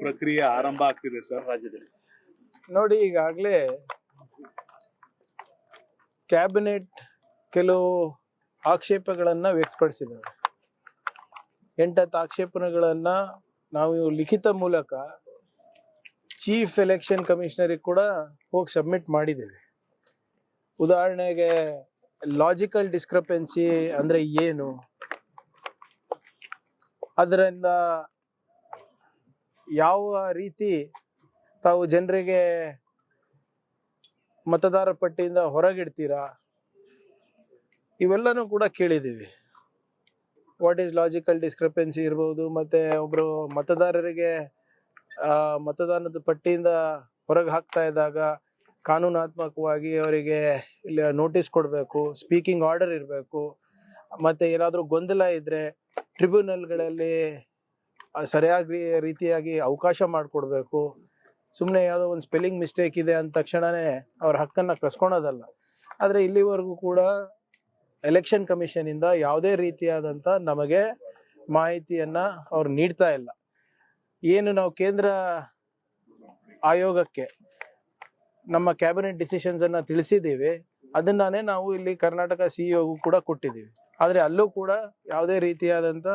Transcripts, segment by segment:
ಪ್ರಕ್ರಿಯೆ ಆರಂಭ ಆಗ್ತಿದೆ ಸರ್ ರಾಜ್ಯದಲ್ಲಿ. ನೋಡಿ, ಈಗಾಗಲೇ ಕ್ಯಾಬಿನೆಟ್ ಕೆಲವು ಆಕ್ಷೇಪಗಳನ್ನು ವ್ಯಕ್ತಪಡಿಸಿದ್ದಾರೆ. 8 ಆಕ್ಷೇಪಣೆಗಳನ್ನು ನಾವು ಲಿಖಿತ ಮೂಲಕ ಚೀಫ್ ಎಲೆಕ್ಷನ್ ಕಮಿಷನರಿಗೆ ಕೂಡ ಹೋಗಿ ಸಬ್ಮಿಟ್ ಮಾಡಿದ್ದೇವೆ. ಉದಾಹರಣೆಗೆ ಲಾಜಿಕಲ್ ಡಿಸ್ಕ್ರಪೆನ್ಸಿ ಅಂದರೆ ಏನು, ಅದರಿಂದ ಯಾವ ರೀತಿ ತಾವು ಜನರಿಗೆ ಮತದಾರ ಪಟ್ಟಿಯಿಂದ ಹೊರಗಿಡ್ತೀರಾ, ಇವೆಲ್ಲನೂ ಕೂಡ ಕೇಳಿದ್ದೀವಿ. ವಾಟ್ ಈಸ್ ಲಾಜಿಕಲ್ ಡಿಸ್ಕ್ರಪೆನ್ಸಿ ಇರ್ಬೋದು, ಮತ್ತು ಒಬ್ಬರು ಮತದಾರರಿಗೆ ಮತದಾನದ ಪಟ್ಟಿಯಿಂದ ಹೊರಗೆ ಹಾಕ್ತಾ ಇದ್ದಾಗ ಕಾನೂನಾತ್ಮಕವಾಗಿ ಅವರಿಗೆ ಇಲ್ಲಿ ನೋಟಿಸ್ ಕೊಡಬೇಕು, ಸ್ಪೀಕಿಂಗ್ ಆರ್ಡರ್ ಇರಬೇಕು, ಮತ್ತು ಏನಾದರೂ ಗೊಂದಲ ಇದ್ದರೆ ಟ್ರಿಬ್ಯುನಲ್ಗಳಲ್ಲಿ ಸರಿಯಾಗಿ ರೀತಿಯಾಗಿ ಅವಕಾಶ ಮಾಡಿಕೊಡ್ಬೇಕು. ಸುಮ್ಮನೆ ಯಾವುದೋ ಒಂದು ಸ್ಪೆಲ್ಲಿಂಗ್ ಮಿಸ್ಟೇಕ್ ಇದೆ ಅಂದ ತಕ್ಷಣವೇ ಅವ್ರ ಹಕ್ಕನ್ನು ಕಸ್ಕೊಳೋದಲ್ಲ. ಆದರೆ ಇಲ್ಲಿವರೆಗೂ ಕೂಡ ಎಲೆಕ್ಷನ್ ಕಮಿಷನಿಂದ ಯಾವುದೇ ರೀತಿಯಾದಂಥ ನಮಗೆ ಮಾಹಿತಿಯನ್ನು ಅವ್ರು ನೀಡ್ತಾ ಇಲ್ಲ. ಏನು ನಾವು ಕೇಂದ್ರ ಆಯೋಗಕ್ಕೆ ನಮ್ಮ ಕ್ಯಾಬಿನೆಟ್ ಡಿಸಿಷನ್ಸನ್ನು ತಿಳಿಸಿದ್ದೀವಿ, ಅದನ್ನೇ ನಾವು ಇಲ್ಲಿ ಕರ್ನಾಟಕ CEO ಕೂಡ ಕೊಟ್ಟಿದ್ದೀವಿ. ಆದರೆ ಅಲ್ಲೂ ಕೂಡ ಯಾವುದೇ ರೀತಿಯಾದಂಥ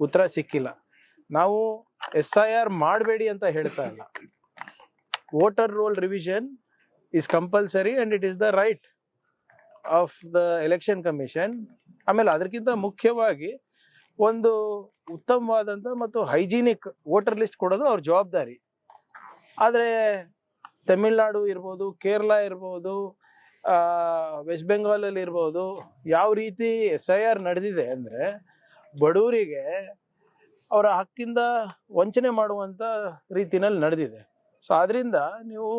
ಉತ್ತರ ಸಿಕ್ಕಿಲ್ಲ. ನಾವು SIR ಮಾಡಬೇಡಿ ಅಂತ ಹೇಳ್ತಾ ಇಲ್ಲ. Voter roll revision is compulsory and it is the right of the Election Commission. ಆಮೇಲೆ ಅದಕ್ಕಿಂತ ಮುಖ್ಯವಾಗಿ ಒಂದು ಉತ್ತಮವಾದಂಥ ಮತ್ತು ಹೈಜೀನಿಕ್ ವೋಟರ್ ಲಿಸ್ಟ್ ಕೊಡೋದು ಅವ್ರ ಜವಾಬ್ದಾರಿ. ಆದರೆ ತಮಿಳ್ನಾಡು ಇರ್ಬೋದು, ಕೇರಳ ಇರ್ಬೋದು, ವೆಸ್ಟ್ ಬೆಂಗಾಲಲ್ಲಿ ಇರ್ಬೋದು, ಯಾವ ರೀತಿ SIR ನಡೆದಿದೆ ಅಂದರೆ ಬಡವರಿಗೆ ಅವರ ಹಕ್ಕಿಂದ ವಂಚನೆ ಮಾಡುವಂಥ ರೀತಿನಲ್ಲಿ ನಡೆದಿದೆ. ಸೊ ಅದರಿಂದ ನೀವು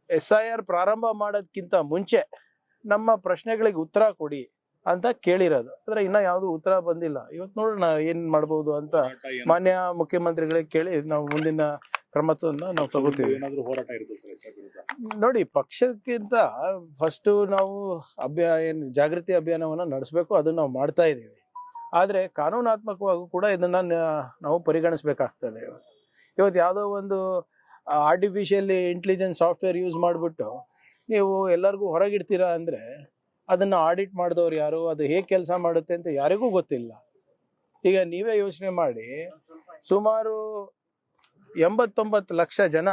SIR ಪ್ರಾರಂಭ ಮಾಡೋದಕ್ಕಿಂತ ಮುಂಚೆ ನಮ್ಮ ಪ್ರಶ್ನೆಗಳಿಗೆ ಉತ್ತರ ಕೊಡಿ ಅಂತ ಕೇಳಿರೋದು. ಆದರೆ ಇನ್ನೂ ಯಾವುದೂ ಉತ್ತರ ಬಂದಿಲ್ಲ. ಇವತ್ತು ನೋಡೋಣ ಏನು ಮಾಡ್ಬೋದು ಅಂತ ಮಾನ್ಯ ಮುಖ್ಯಮಂತ್ರಿಗಳಿಗೆ ಕೇಳಿ ನಾವು ಮುಂದಿನ ಕ್ರಮವನ್ನು ನಾವು ತಗೋತೀವಿ. ನೋಡಿ, ಪಕ್ಷಕ್ಕಿಂತ ಫಸ್ಟು ನಾವು ಏನು ಜಾಗೃತಿ ಅಭಿಯಾನವನ್ನು ನಡೆಸಬೇಕು, ಅದನ್ನು ನಾವು ಮಾಡ್ತಾ ಇದ್ದೀವಿ. ಆದರೆ ಕಾನೂನಾತ್ಮಕವಾಗೂ ಕೂಡ ಇದನ್ನು ನಾವು ಪರಿಗಣಿಸಬೇಕಾಗ್ತದೆ. ಇವತ್ತು ಯಾವುದೋ ಒಂದು ಆರ್ಟಿಫಿಷಿಯಲ್ ಇಂಟೆಲಿಜೆನ್ಸ್ ಸಾಫ್ಟ್ವೇರ್ ಯೂಸ್ ಮಾಡಿಬಿಟ್ಟು ನೀವು ಎಲ್ಲರಿಗೂ ಹೊರಗಿಡ್ತೀರಾ ಅಂದರೆ ಅದನ್ನು ಆಡಿಟ್ ಮಾಡಿದವ್ರು ಯಾರು, ಅದು ಹೇಗೆ ಕೆಲಸ ಮಾಡುತ್ತೆ ಅಂತ ಯಾರಿಗೂ ಗೊತ್ತಿಲ್ಲ. ಈಗ ನೀವೇ ಯೋಚನೆ ಮಾಡಿ, ಸುಮಾರು 89 ಲಕ್ಷ ಜನ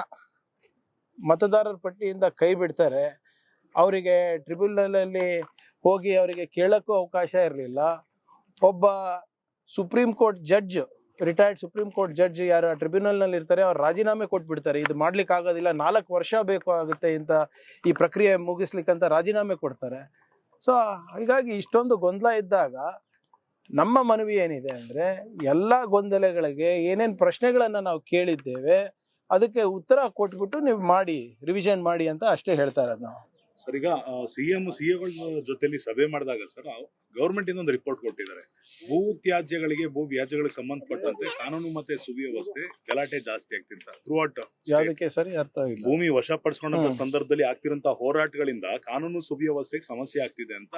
ಮತದಾರರ ಪಟ್ಟಿಯಿಂದ ಕೈ ಬಿಡ್ತಾರೆ. ಅವರಿಗೆ ಟ್ರಿಬ್ಯುನಲಲ್ಲಿ ಹೋಗಿ ಅವರಿಗೆ ಕೇಳೋಕ್ಕೂ ಅವಕಾಶ ಇರಲಿಲ್ಲ. ಒಬ್ಬ supreme court judge, retired supreme court judge ಯಾರು ಟ್ರಿಬ್ಯುನಲ್ನಲ್ಲಿ ಇರ್ತಾರೆ, ಅವ್ರು ರಾಜೀನಾಮೆ ಕೊಟ್ಬಿಡ್ತಾರೆ. ಇದು ಮಾಡ್ಲಿಕ್ಕೆ ಆಗೋದಿಲ್ಲ, 4 ವರ್ಷ ಬೇಕು ಆಗುತ್ತೆ ಇಂಥ ಈ ಪ್ರಕ್ರಿಯೆ ಮುಗಿಸ್ಲಿಕ್ಕಂತ ರಾಜೀನಾಮೆ ಕೊಡ್ತಾರೆ. ಸೊ ಹೀಗಾಗಿ ಇಷ್ಟೊಂದು ಗೊಂದಲ ಇದ್ದಾಗ ನಮ್ಮ ಮನವಿ ಏನಿದೆ ಅಂದರೆ, ಎಲ್ಲ ಗೊಂದಲಗಳಿಗೆ ಏನೇನು ಪ್ರಶ್ನೆಗಳನ್ನು ನಾವು ಕೇಳಿದ್ದೇವೆ ಅದಕ್ಕೆ ಉತ್ತರ ಕೊಟ್ಬಿಟ್ಟು ನೀವು ಮಾಡಿ, ರಿವಿಷನ್ ಮಾಡಿ ಅಂತ ಅಷ್ಟೇ ಹೇಳ್ತಾ ಇರೋದು ನಾವು. ಸರ್, ಈಗ ಸಿಎಗಳ ಜೊತೆಲಿ ಸಭೆ ಮಾಡಿದಾಗ ಸರ್, ಗವರ್ಮೆಂಟ್ ಇಂದ ಒಂದು ರಿಪೋರ್ಟ್ ಕೊಟ್ಟಿದ್ದಾರೆ. ಭೂ ತ್ಯಾಜ್ಯಗಳಿಗೆ, ಭೂ ವ್ಯಾಜ್ಯಗಳಿಗೆ ಸಂಬಂಧಪಟ್ಟಂತೆ ಕಾನೂನು ಮತ್ತೆ ಸುವ್ಯವಸ್ಥೆ ಗಲಾಟೆ ಜಾಸ್ತಿ ಆಗ್ತಿಂತ ಥ್ರೂಔಟ್. ಯಾವುದಕ್ಕೆ ಸರಿ ಅರ್ಥ ಆಗಿಲ್ಲ. ಭೂಮಿ ವಶಪಡಿಸಿಕೊಂಡಂತ ಸಂದರ್ಭದಲ್ಲಿ ಆಗ್ತಿರಂತ ಹೋರಾಟಗಳಿಂದ ಕಾನೂನು ಸುವ್ಯವಸ್ಥೆಗೆ ಸಮಸ್ಯೆ ಆಗ್ತಿದೆ ಅಂತ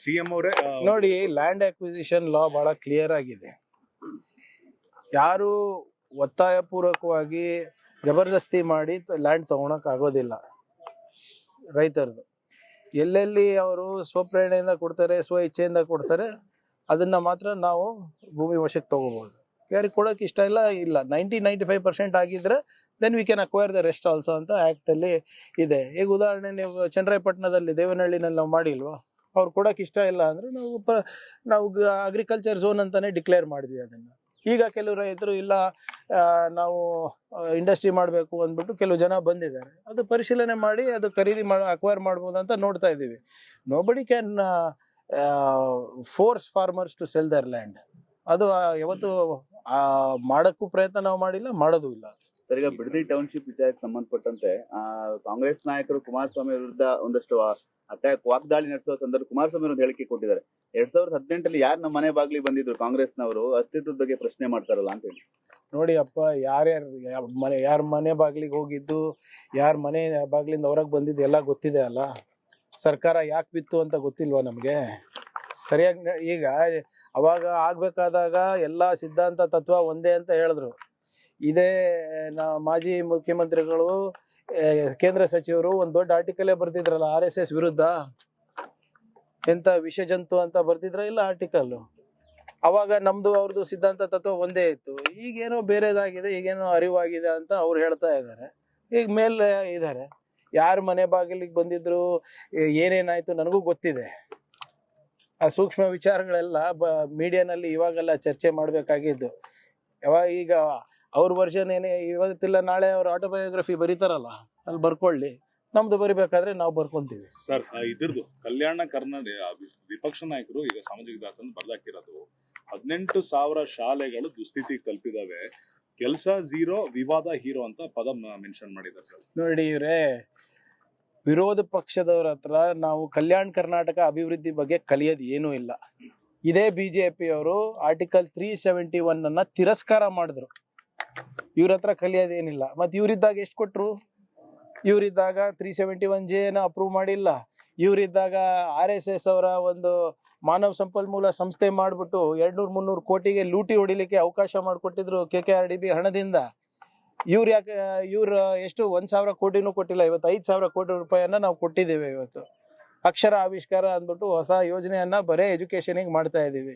ಸಿಎಂ ಅವರೇ ನೋಡಿ, ಲ್ಯಾಂಡ್ ಅಕ್ವಿಸಿಷನ್ ಲಾ ಬಹಳ ಕ್ಲಿಯರ್ ಆಗಿದೆ. ಯಾರು ಒತ್ತಾಯ ಪೂರ್ವಕವಾಗಿ ಜಬರ್ದಸ್ತಿ ಮಾಡಿ ಲ್ಯಾಂಡ್ ತಗೊಳಕ್ ಆಗೋದಿಲ್ಲ. ರೈತರದು ಎಲ್ಲೆಲ್ಲಿ ಅವರು ಸ್ವಪ್ರೇರಣೆಯಿಂದ ಕೊಡ್ತಾರೆ, ಸ್ವ ಇಚ್ಛೆಯಿಂದ ಕೊಡ್ತಾರೆ, ಅದನ್ನ ಮಾತ್ರ ನಾವು ಭೂಮಿ ವಶಕ್ಕೆ ತಗೋಬಹುದು. ಯಾರಿಗೆ ಕೊಡೋಕೆ ಇಷ್ಟ ಇಲ್ಲ 90-95% ಆಗಿದ್ರೆ then we can acquire the rest also ಅಂತ ಆ್ಯಕ್ಟ್ ಅಲ್ಲಿ ಇದೆ. ಈಗ ಉದಾಹರಣೆ ನೀವು ಚನ್ನರಾಯಪಟ್ಟಣದಲ್ಲಿ ದೇವನಹಳ್ಳಿನಲ್ಲಿ ನಾವು ಮಾಡಿಲ್ವಾ, ಅವ್ರು ಕೊಡೋಕೆ ಇಷ್ಟ ಇಲ್ಲ ಅಂದ್ರೆ ನಾವು ಅಗ್ರಿಕಲ್ಚರ್ ಝೋನ್ ಅಂತಾನೆ ಡಿಕ್ಲೇರ್ ಮಾಡಿದ್ವಿ ಅದನ್ನು. ಈಗ ಕೆಲವು ರೈತರು ಇಲ್ಲ ನಾವು ಇಂಡಸ್ಟ್ರಿ ಮಾಡಬೇಕು ಅಂದ್ಬಿಟ್ಟು ಕೆಲವು ಜನ ಬಂದಿದ್ದಾರೆ. ಅದು ಪರಿಶೀಲನೆ ಮಾಡಿ ಅದು ಖರೀದಿ ಅಕ್ವೈರ್ ಮಾಡ್ಬೋದು ಅಂತ ನೋಡ್ತಾ ಇದ್ದೀವಿ. Nobody can force farmers to sell their land. ಅದು ಯಾವತ್ತು ಮಾಡೋಕ್ಕೂ ಪ್ರಯತ್ನ ನಾವು ಮಾಡಿಲ್ಲ, ಮಾಡೋದು ಇಲ್ಲ. ಸರ್, ಈಗ ಬಿಡದಿ ಟೌನ್ಶಿಪ್ ವಿಚಾರಕ್ಕೆ ಸಂಬಂಧಪಟ್ಟಂತೆ ಕಾಂಗ್ರೆಸ್ ನಾಯಕರು ಕುಮಾರಸ್ವಾಮಿ ವಿರುದ್ಧ ಒಂದಷ್ಟು ಅಟ್ಯಾಕ್ ವಾಗ್ದಾಳಿ ನಡೆಸುವ ಸಂದರ್ಭ ಕುಮಾರಸ್ವಾಮಿ ಒಂದು ಹೇಳಿಕೆ ಕೊಟ್ಟಿದ್ದಾರೆ. 2018 ಯಾರು ನಮ್ಮ ಮನೆ ಬಾಗ್ಲಿಗೆ ಬಂದಿದ್ರು ಕಾಂಗ್ರೆಸ್ನವರು, ಅಸ್ತಿತ್ವದ ಬಗ್ಗೆ ಪ್ರಶ್ನೆ ಮಾಡ್ತಾರಲ್ಲ ಅಂತ ಹೇಳಿ. ನೋಡಿ ಅಪ್ಪ, ಯಾರ ಮನೆ ಬಾಗ್ಲಿಗೆ ಹೋಗಿದ್ದು, ಯಾರ ಮನೆ ಬಾಗ್ಲಿಂದ ಹೊರಗೆ ಬಂದಿದ್ದು ಎಲ್ಲ ಗೊತ್ತಿದೆ ಅಲ್ಲ. ಸರ್ಕಾರ ಯಾಕೆ ಬಿತ್ತು ಅಂತ ಗೊತ್ತಿಲ್ವಾ ನಮಗೆ? ಸರಿಯಾಗಿ ಈಗ ಅವಾಗ ಆಗ್ಬೇಕಾದಾಗ ಎಲ್ಲ ಸಿದ್ಧಾಂತ ತತ್ವ ಒಂದೇ ಅಂತ ಹೇಳಿದ್ರು. ಇದೇ ಮಾಜಿ ಮುಖ್ಯಮಂತ್ರಿಗಳು ಕೇಂದ್ರ ಸಚಿವರು ಒಂದು ದೊಡ್ಡ ಆರ್ಟಿಕಲೇ ಬರ್ತಿದ್ರಲ್ಲ RSS ವಿರುದ್ಧ, ಎಂತ ವಿಷ ಜಂತು ಅಂತ ಬರ್ತಿದ್ರ ಇಲ್ಲ ಆರ್ಟಿಕಲ್. ಅವಾಗ ನಮ್ದು ಅವ್ರದ್ದು ಸಿದ್ಧಾಂತ ತತ್ವ ಒಂದೇ ಇತ್ತು. ಈಗೇನೋ ಬೇರೆದಾಗಿದೆ, ಈಗೇನೋ ಅರಿವಾಗಿದೆ ಅಂತ ಅವ್ರು ಹೇಳ್ತಾ ಇದ್ದಾರೆ. ಈಗ ಮೇಲೆ ಇದ್ದಾರೆ, ಯಾರ ಮನೆ ಬಾಗಿಲಿಗೆ ಬಂದಿದ್ರು, ಏನೇನಾಯ್ತು ನನಗೂ ಗೊತ್ತಿದೆ. ಆ ಸೂಕ್ಷ್ಮ ವಿಚಾರಗಳೆಲ್ಲ ಮೀಡಿಯಾನಲ್ಲಿ ಇವಾಗೆಲ್ಲ ಚರ್ಚೆ ಮಾಡಬೇಕಾಗಿದ್ದು. ಯಾವಾಗ ಈಗ ಅವ್ರ ವರ್ಷನ್ ಏನೇ ಇವತ್ತಿಲ್ಲ ನಾಳೆ ಅವ್ರ ಆಟೋಬಯೋಗ್ರಫಿ ಬರೀತಾರಲ್ಲ, ಅಲ್ಲಿ ಬರ್ಕೊಳ್ಳಿ. ನಮ್ದು ಬರಿಬೇಕಾದ್ರೆ ನಾವು ಬರ್ಕೊಂತೀವಿ. ಸರ್ ಇದ್ರದ್ದು ಕಲ್ಯಾಣ ಕರ್ನಾಟಕ ವಿಪಕ್ಷ ನಾಯಕರು ಈಗ ಸಾಮಾಜಿಕ ಜಾಲತಾಣ ಬರ್ದಾಕಿರೋದು 18,000 ಶಾಲೆಗಳು ದುಸ್ಥಿತಿಗೆ ತಲುಪಿದಾವೆ, ಕೆಲಸ ಝೀರೋ, ವಿವಾದ ಹೀರೋ ಅಂತ ಪದ ಮೆನ್ಷನ್ ಮಾಡಿದ್ದಾರೆ ಸರ್. ನೋಡಿ ಇವ್ರೆ, ವಿರೋಧ ಪಕ್ಷದವ್ರ ಹತ್ರ ನಾವು ಕಲ್ಯಾಣ ಕರ್ನಾಟಕ ಅಭಿವೃದ್ಧಿ ಬಗ್ಗೆ ಕಲಿಯೋದು ಏನೂ ಇಲ್ಲ. ಇದೇ BJP ಅವರು ಆರ್ಟಿಕಲ್ 371 ಅನ್ನ ತಿರಸ್ಕಾರ ಮಾಡಿದ್ರು. ಇವ್ರ ಹತ್ರ ಕಲಿಯೋದೇನಿಲ್ಲ. ಮತ್ತೆ ಇವ್ರಿದ್ದಾಗ ಎಷ್ಟು ಕೊಟ್ರು? ಇವರಿದ್ದಾಗ 371J ಅಪ್ರೂವ್ ಮಾಡಿಲ್ಲ. ಇವರಿದ್ದಾಗ RSS ಅವರ ಒಂದು ಮಾನವ ಸಂಪನ್ಮೂಲ ಸಂಸ್ಥೆ ಮಾಡಿಬಿಟ್ಟು 200-300 ಕೋಟಿಗೆ ಲೂಟಿ ಹೊಡಿಲಿಕ್ಕೆ ಅವಕಾಶ ಮಾಡಿಕೊಟ್ಟಿದ್ರು KKRDB ಹಣದಿಂದ. ಇವ್ರು ಯಾಕೆ ಎಷ್ಟು 1,000 ಕೋಟಿನೂ ಕೊಟ್ಟಿಲ್ಲ. ಇವತ್ತು 5,000 ಕೋಟಿ ರೂಪಾಯಿಯನ್ನ ನಾವು ಕೊಟ್ಟಿದ್ದೇವೆ. ಇವತ್ತು ಅಕ್ಷರ ಆವಿಷ್ಕಾರ ಅಂದ್ಬಿಟ್ಟು ಹೊಸ ಯೋಜನೆಯನ್ನ ಬರೇ ಎಜುಕೇಶನ್ಗೆ ಮಾಡ್ತಾ ಇದ್ದೀವಿ.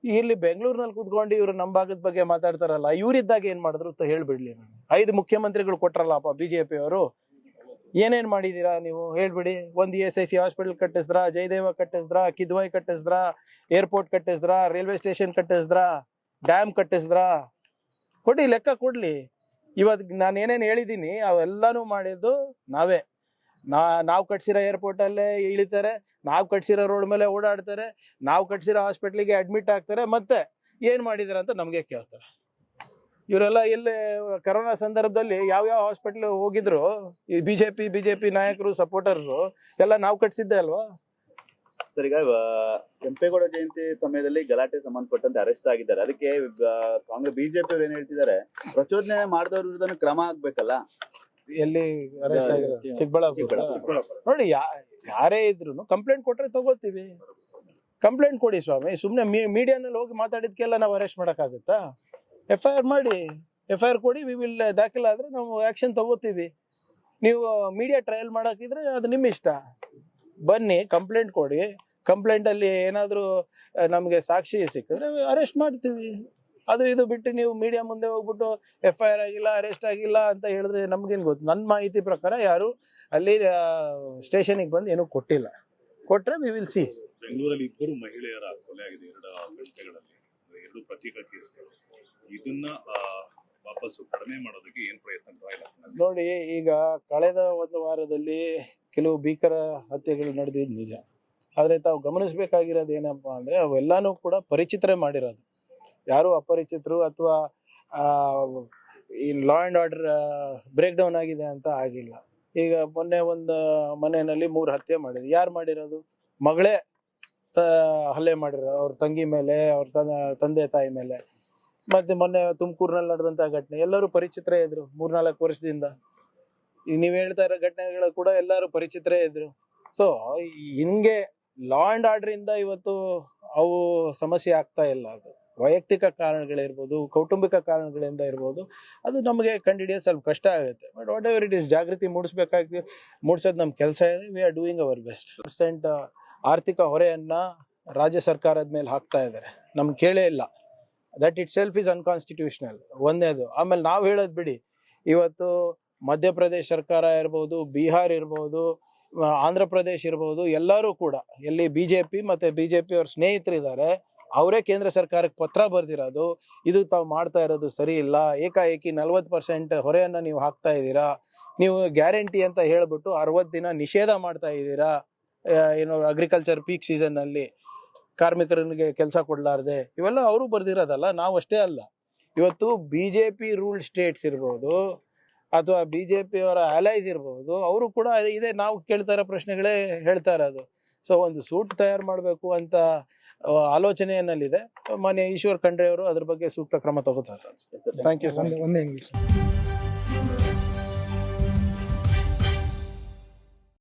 ಇಲ್ಲಿ ಬೆಂಗಳೂರಿನಲ್ಲಿ ಕೂತ್ಕೊಂಡು ಇವ್ರು ನಮ್ಮ ಭಾಗದ ಬಗ್ಗೆ ಮಾತಾಡ್ತಾರಲ್ಲ, ಇವರಿದ್ದಾಗ ಏನ್ ಮಾಡಿದ್ರು ಅಂತ ಹೇಳ್ಬಿಡ್ಲಿ. ನಾನು 5 ಮುಖ್ಯಮಂತ್ರಿಗಳು ಕೊಟ್ರಲ್ಲಪ್ಪ BJP ಅವರು, ಏನೇನ್ ಮಾಡಿದೀರಾ ನೀವು ಹೇಳ್ಬಿಡಿ. ಒಂದು ESIC ಹಾಸ್ಪಿಟಲ್ ಕಟ್ಟಿಸಿದ್ರಾ, ಜಯದೇವ ಕಟ್ಟಿಸಿದ್ರಾ, ಕಿದ್ವಾಯ್ ಕಟ್ಟಿಸಿದ್ರಾ, ಏರ್ಪೋರ್ಟ್ ಕಟ್ಟಿಸಿದ್ರಾ, ರೈಲ್ವೆ ಸ್ಟೇಷನ್ ಕಟ್ಟಿಸಿದ್ರಾ, ಡ್ಯಾಮ್ ಕಟ್ಟಿಸಿದ್ರಾ? ಕೊಡಿ, ಲೆಕ್ಕ ಕೊಡ್ಲಿ. ಇವತ್ತು ನಾನು ಏನೇನು ಹೇಳಿದ್ದೀನಿ ಅವೆಲ್ಲಾನು ಮಾಡಿದ್ದು ನಾವೇ. ನಾವು ಕಟ್ಸಿರೋ ಏರ್ಪೋರ್ಟ್ ಅಲ್ಲೇ ಇಳಿತಾರೆ, ನಾವು ಕಟ್ಸಿರೋ ರೋಡ್ ಮೇಲೆ ಓಡಾಡ್ತಾರೆ, ನಾವು ಕಟ್ಸಿರೋ ಹಾಸ್ಪಿಟ್ಲಿಗೆ ಅಡ್ಮಿಟ್ ಆಗ್ತಾರೆ. ಮತ್ತೆ ಏನ್ ಮಾಡಿದಾರೆ ಅಂತ ನಮ್ಗೆ ಕೇಳ್ತಾರೆ. ಇವರೆಲ್ಲ ಎಲ್ಲಿ ಕರೋನಾ ಸಂದರ್ಭದಲ್ಲಿ ಯಾವ್ಯಾವ ಹಾಸ್ಪಿಟ್ಲ್ ಹೋಗಿದ್ರು ಈ ಬಿಜೆಪಿ ನಾಯಕರು, ಸಪೋರ್ಟರ್ಸು ಎಲ್ಲ ನಾವು ಕಟ್ಸಿದ್ದೆ ಅಲ್ವಾ? ಸರ್, ಈಗ ಕೆಂಪೇಗೌಡ ಜಯಂತಿ ಸಮಯದಲ್ಲಿ ಗಲಾಟೆ ಸಂಬಂಧಪಟ್ಟಂತೆ ಅರೆಸ್ಟ್ ಆಗಿದ್ದಾರೆ. ಅದಕ್ಕೆ ಕಾಂಗ್ರೆಸ್ BJP ಅವ್ರು ಏನ್ ಹೇಳ್ತಿದ್ದಾರೆ, ಪ್ರಚೋದನೆ ಮಾಡಿದವ್ರ ವಿರುದ್ಧ ಕ್ರಮ ಆಗ್ಬೇಕಲ್ಲ. ಎಲ್ಲಿ ಅರೆಸ್ಟ್ ಆಗಿರೋದು? ಚಿಕ್ಕಬಳ್ಳಾಪುರ. ನೋಡಿ, ಯಾರೇ ಇದ್ರು ಕಂಪ್ಲೇಂಟ್ ಕೊಟ್ರೆ ತಗೋತೀವಿ. ಕಂಪ್ಲೇಂಟ್ ಕೊಡಿ ಸ್ವಾಮಿ. ಸುಮ್ನೆ ಮೀಡಿಯಾನಲ್ಲಿ ಹೋಗಿ ಮಾತಾಡಿದ್ಕೆಲ್ಲ ನಾವು ಅರೆಸ್ಟ್ ಮಾಡಕ್ಕಾಗುತ್ತಾ? FIR ಮಾಡಿ, FIR ಕೊಡಿ, ವಿ ವಿಲ್ ದಾಖಲಾದ್ರೆ ನಾವು ಆಕ್ಷನ್ ತಗೋತೀವಿ. ನೀವು ಮೀಡಿಯಾ ಟ್ರಯಲ್ ಮಾಡಾಕಿದ್ರೆ ಅದು ನಿಮ್ಮ ಇಷ್ಟ. ಬನ್ನಿ, ಕಂಪ್ಲೇಂಟ್ ಕೊಡಿ. ಕಂಪ್ಲೇಂಟ್ ಅಲ್ಲಿ ಏನಾದ್ರು ನಮ್ಗೆ ಸಾಕ್ಷಿ ಸಿಕ್ಕಿದ್ರೆ ಅರೆಸ್ಟ್ ಮಾಡ್ತೀವಿ. ಅದು ಇದು ಬಿಟ್ಟು ನೀವು ಮೀಡಿಯಾ ಮುಂದೆ ಹೋಗ್ಬಿಟ್ಟು FIR ಆಗಿಲ್ಲ, ಅರೆಸ್ಟ್ ಆಗಿಲ್ಲ ಅಂತ ಹೇಳಿದ್ರೆ ನಮ್ಗೇನ್ ಗೊತ್ತು? ನನ್ನ ಮಾಹಿತಿ ಪ್ರಕಾರ ಯಾರು ಅಲ್ಲಿ ಸ್ಟೇಷನ್ಗೆ ಬಂದು ಏನೂ ಕೊಟ್ಟಿಲ್ಲ. ಕೊಟ್ರೆ ವಿ ವಿಲ್ ಸಿ. ಬೆಂಗಳೂರಲ್ಲಿ 2 ಮಹಿಳೆಯರ ಕೊಲೆ ಆಗಿದೆ 2 ಗಂಟೆಗಳಲ್ಲಿ, 2 ಪ್ರತ್ಯೇಕ ಕೇಸ್ಗಳು. ಇದನ್ನ ವಾಪಸ್ಸು ಕಡಿಮೆ ಮಾಡೋದಕ್ಕೆ ಏನ್ ಪ್ರಯತ್ನ ಇಲ್ಲ? ನೋಡಿ, ಈಗ ಕಳೆದ 1 ವಾರದಲ್ಲಿ ಕೆಲವು ಭೀಕರ ಹತ್ಯೆಗಳು ನಡೆದಿದ್ದು ನಿಜ. ಆದ್ರೆ ತಾವು ಗಮನಿಸಬೇಕಾಗಿರೋದು ಏನಪ್ಪಾ ಅಂದ್ರೆ, ಅವೆಲ್ಲಾನು ಕೂಡ ಪರಿಚಿತರೇ ಮಾಡಿರೋದು, ಯಾರು ಅಪರಿಚಿತರು ಅಥವಾ ಈ law and order break down ಆಗಿದೆ ಅಂತ ಆಗಿಲ್ಲ. ಈಗ ಮೊನ್ನೆ ಒಂದು ಮನೆಯಲ್ಲಿ 3 ಹತ್ಯೆ ಮಾಡಿದ್ರು. ಯಾರು ಮಾಡಿರೋದು? ಮಗಳೇ ಹಲ್ಲೆ ಮಾಡಿರೋದು, ಅವ್ರ ತಂಗಿ ಮೇಲೆ, ಅವ್ರ ತಂದೆ ತಾಯಿ ಮೇಲೆ. ಮತ್ತೆ ಮೊನ್ನೆ ತುಮಕೂರಿನಲ್ಲಿ ನಡೆದಂತ ಘಟನೆ, ಎಲ್ಲರೂ ಪರಿಚಿತರೇ ಇದ್ರು 3-4 ವರ್ಷದಿಂದ. ಈಗ ನೀವ್ ಹೇಳ್ತಾ ಇರೋ ಘಟನೆಗಳು ಕೂಡ ಎಲ್ಲರೂ ಪರಿಚಿತರೇ ಇದ್ರು. ಸೊ ಹಿಂಗೆ ಲಾ ಅಂಡ್ ಆರ್ಡರ್ ಇಂದ ಇವತ್ತು ಅವು ಸಮಸ್ಯೆ ಆಗ್ತಾ ಇಲ್ಲ. ಅದು ವೈಯಕ್ತಿಕ ಕಾರಣಗಳಿರ್ಬೋದು, ಕೌಟುಂಬಿಕ ಕಾರಣಗಳಿಂದ ಇರ್ಬೋದು. ಅದು ನಮಗೆ ಕಂಡುಹಿಡಿಯೋದು ಸ್ವಲ್ಪ ಕಷ್ಟ ಆಗುತ್ತೆ. But what ever it is, ಜಾಗೃತಿ ಮೂಡಿಸೋದು ನಮ್ಮ ಕೆಲಸ ಇದೆ. We are doing hour best. % ಆರ್ಥಿಕ ಹೊರೆಯನ್ನ ರಾಜ್ಯ ಸರ್ಕಾರದ ಮೇಲೆ ಹಾಕ್ತಾ ಇದ್ದಾರೆ. ನಮ್ಗೆ ಕೇಳೇ ಇಲ್ಲ. That itself is unconstitutional, ಒಂದೇದು. ಆಮೇಲೆ ನಾವು ಹೇಳೋದು ಬಿಡಿ, ಇವತ್ತು ಮಧ್ಯಪ್ರದೇಶ ಸರ್ಕಾರ ಇರ್ಬೋದು, ಬಿಹಾರ್ ಇರ್ಬೋದು, ಆಂಧ್ರ ಪ್ರದೇಶ್ ಇರ್ಬೋದು, ಎಲ್ಲರೂ ಕೂಡ ಎಲ್ಲಿ BJP ಮತ್ತೆ BJP ಅವ್ರ ಸ್ನೇಹಿತರಿದ್ದಾರೆ, ಅವರೇ ಕೇಂದ್ರ ಸರ್ಕಾರಕ್ಕೆ ಪತ್ರ ಬರೆದಿರೋದು, ಇದು ತಾವು ಮಾಡ್ತಾ ಇರೋದು ಸರಿ ಇಲ್ಲ, ಏಕಾಏಕಿ 40% ಹೊರೆಯನ್ನ ನೀವು ಹಾಕ್ತಾ ಇದ್ದೀರಾ, ನೀವು ಗ್ಯಾರಂಟಿ ಅಂತ ಹೇಳ್ಬಿಟ್ಟು 60 ದಿನ ನಿಷೇಧ ಮಾಡ್ತಾ ಇದ್ದೀರಾ, ಏನು ಅಗ್ರಿಕಲ್ಚರ್ ಪೀಕ್ ಸೀಸನ್ ಅಲ್ಲಿ ಕಾರ್ಮಿಕರಿಗೆ ಕೆಲಸ ಕೊಡ್ಲಾರ್ದೆ. ಇವೆಲ್ಲ ಅವರು ಬರ್ದಿರೋದಲ್ಲ, ನಾವು ಅಷ್ಟೇ ಅಲ್ಲ. ಇವತ್ತು BJP ರೂಲ್ ಸ್ಟೇಟ್ಸ್ ಇರ್ಬೋದು ಅಥವಾ BJP ಅವರ ಅಲೈಸ್ ಇರ್ಬೋದು, ಅವರು ಕೂಡ ಇದೇ ನಾವು ಕೇಳ್ತಾ ಇರೋ ಪ್ರಶ್ನೆಗಳೇ ಹೇಳ್ತಾ ಇರೋದು. ಸೊ ಒಂದು ಸೂಟ್ ತಯಾರು ಮಾಡಬೇಕು ಅಂತ ಆಲೋಚನೆಯಲ್ಲಿದೆ. ಮಾನ್ಯ ಈಶ್ವರ್ ಖಂಡ್ರೆ ಅವರು ಅದ್ರ ಬಗ್ಗೆ ಸೂಕ್ತ ಕ್ರಮ ತಗೋತಾರೆ. Thank you sir.